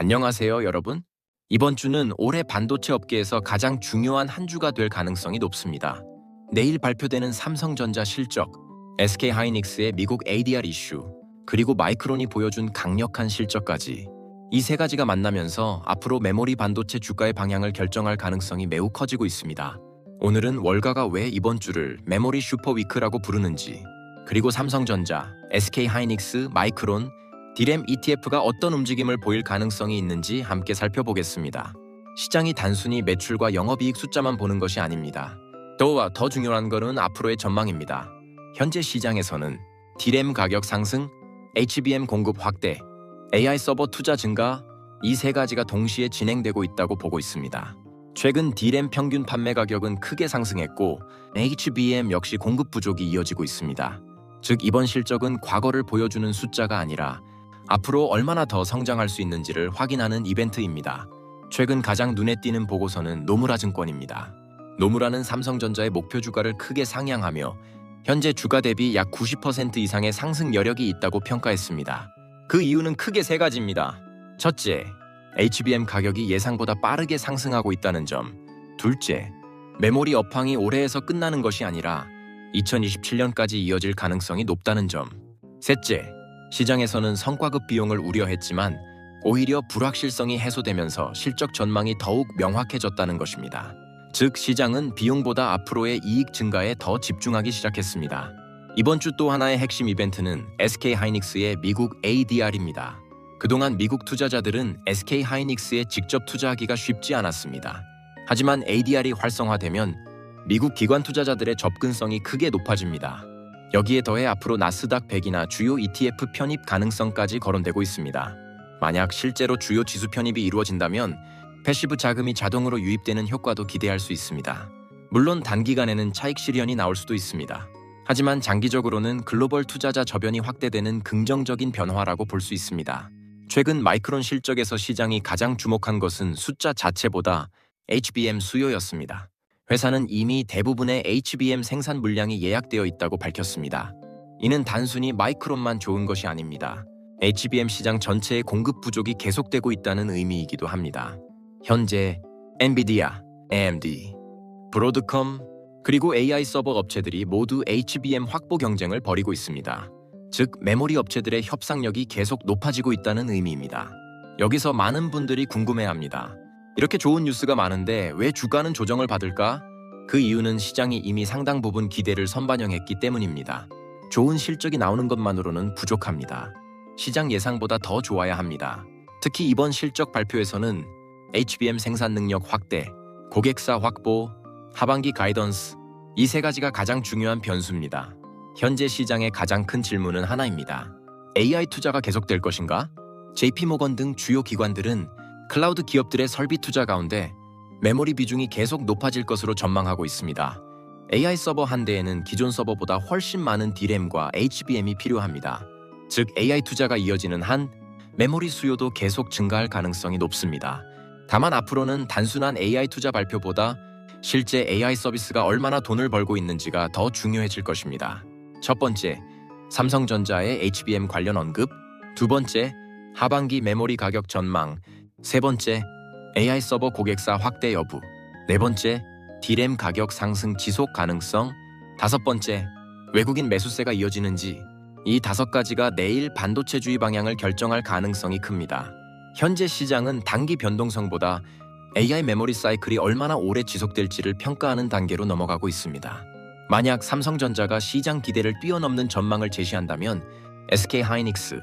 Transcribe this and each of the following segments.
안녕하세요, 여러분. 이번 주는 올해 반도체 업계에서 가장 중요한 한 주가 될 가능성이 높습니다. 내일 발표되는 삼성전자 실적, SK하이닉스의 미국 ADR 이슈, 그리고 마이크론이 보여준 강력한 실적까지 이 세 가지가 만나면서 앞으로 메모리 반도체 주가의 방향을 결정할 가능성이 매우 커지고 있습니다. 오늘은 월가가 왜 이번 주를 메모리 슈퍼위크라고 부르는지, 그리고 삼성전자, SK하이닉스, 마이크론, D램 ETF가 어떤 움직임을 보일 가능성이 있는지 함께 살펴보겠습니다. 시장이 단순히 매출과 영업이익 숫자만 보는 것이 아닙니다. 더 중요한 것은 앞으로의 전망입니다. 현재 시장에서는 D램 가격 상승, HBM 공급 확대, AI 서버 투자 증가, 이 세 가지가 동시에 진행되고 있다고 보고 있습니다. 최근 D램 평균 판매 가격은 크게 상승했고 HBM 역시 공급 부족이 이어지고 있습니다. 즉 이번 실적은 과거를 보여주는 숫자가 아니라 앞으로 얼마나 더 성장할 수 있는지를 확인하는 이벤트입니다. 최근 가장 눈에 띄는 보고서는 노무라 증권입니다. 노무라는 삼성전자의 목표 주가를 크게 상향하며 현재 주가 대비 약 90% 이상의 상승 여력이 있다고 평가했습니다. 그 이유는 크게 세 가지입니다. 첫째, HBM 가격이 예상보다 빠르게 상승하고 있다는 점. 둘째, 메모리 업황이 올해에서 끝나는 것이 아니라 2027년까지 이어질 가능성이 높다는 점. 셋째, 시장에서는 성과급 비용을 우려했지만 오히려 불확실성이 해소되면서 실적 전망이 더욱 명확해졌다는 것입니다. 즉 시장은 비용보다 앞으로의 이익 증가에 더 집중하기 시작했습니다. 이번 주 또 하나의 핵심 이벤트는 SK하이닉스의 미국 ADR입니다. 그동안 미국 투자자들은 SK하이닉스에 직접 투자하기가 쉽지 않았습니다. 하지만 ADR이 활성화되면 미국 기관 투자자들의 접근성이 크게 높아집니다. 여기에 더해 앞으로 나스닥 100이나 주요 ETF 편입 가능성까지 거론되고 있습니다. 만약 실제로 주요 지수 편입이 이루어진다면 패시브 자금이 자동으로 유입되는 효과도 기대할 수 있습니다. 물론 단기간에는 차익 실현이 나올 수도 있습니다. 하지만 장기적으로는 글로벌 투자자 저변이 확대되는 긍정적인 변화라고 볼 수 있습니다. 최근 마이크론 실적에서 시장이 가장 주목한 것은 숫자 자체보다 HBM 수요였습니다. 회사는 이미 대부분의 HBM 생산 물량이 예약되어 있다고 밝혔습니다. 이는 단순히 마이크론만 좋은 것이 아닙니다. HBM 시장 전체의 공급 부족이 계속되고 있다는 의미이기도 합니다. 현재 엔비디아, AMD, 브로드컴, 그리고 AI 서버 업체들이 모두 HBM 확보 경쟁을 벌이고 있습니다. 즉, 메모리 업체들의 협상력이 계속 높아지고 있다는 의미입니다. 여기서 많은 분들이 궁금해합니다. 이렇게 좋은 뉴스가 많은데 왜 주가는 조정을 받을까? 그 이유는 시장이 이미 상당 부분 기대를 선반영했기 때문입니다. 좋은 실적이 나오는 것만으로는 부족합니다. 시장 예상보다 더 좋아야 합니다. 특히 이번 실적 발표에서는 HBM 생산 능력 확대, 고객사 확보, 하반기 가이던스, 이 세 가지가 가장 중요한 변수입니다. 현재 시장의 가장 큰 질문은 하나입니다. AI 투자가 계속될 것인가? JP모건 등 주요 기관들은 클라우드 기업들의 설비 투자 가운데 메모리 비중이 계속 높아질 것으로 전망하고 있습니다. AI 서버 한 대에는 기존 서버보다 훨씬 많은 D램과 HBM이 필요합니다. 즉 AI 투자가 이어지는 한 메모리 수요도 계속 증가할 가능성이 높습니다. 다만 앞으로는 단순한 AI 투자 발표보다 실제 AI 서비스가 얼마나 돈을 벌고 있는지가 더 중요해질 것입니다. 첫 번째, 삼성전자의 HBM 관련 언급. 두 번째, 하반기 메모리 가격 전망. 세 번째, AI 서버 고객사 확대 여부. 네 번째, D램 가격 상승 지속 가능성. 다섯 번째, 외국인 매수세가 이어지는지. 이 다섯 가지가 내일 반도체주의 방향을 결정할 가능성이 큽니다. 현재 시장은 단기 변동성보다 AI 메모리 사이클이 얼마나 오래 지속될지를 평가하는 단계로 넘어가고 있습니다. 만약 삼성전자가 시장 기대를 뛰어넘는 전망을 제시한다면 SK하이닉스,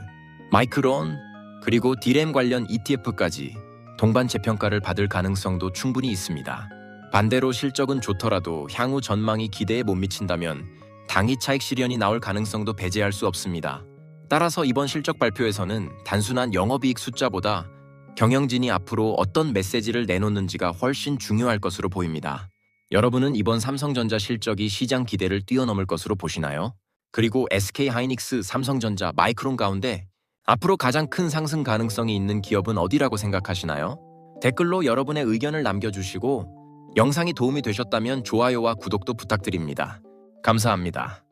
마이크론, 그리고 D램 관련 ETF까지 동반 재평가를 받을 가능성도 충분히 있습니다. 반대로 실적은 좋더라도 향후 전망이 기대에 못 미친다면 당기 차익 실현이 나올 가능성도 배제할 수 없습니다. 따라서 이번 실적 발표에서는 단순한 영업이익 숫자보다 경영진이 앞으로 어떤 메시지를 내놓는지가 훨씬 중요할 것으로 보입니다. 여러분은 이번 삼성전자 실적이 시장 기대를 뛰어넘을 것으로 보시나요? 그리고 SK하이닉스, 삼성전자, 마이크론 가운데 앞으로 가장 큰 상승 가능성이 있는 기업은 어디라고 생각하시나요? 댓글로 여러분의 의견을 남겨주시고 영상이 도움이 되셨다면 좋아요와 구독도 부탁드립니다. 감사합니다.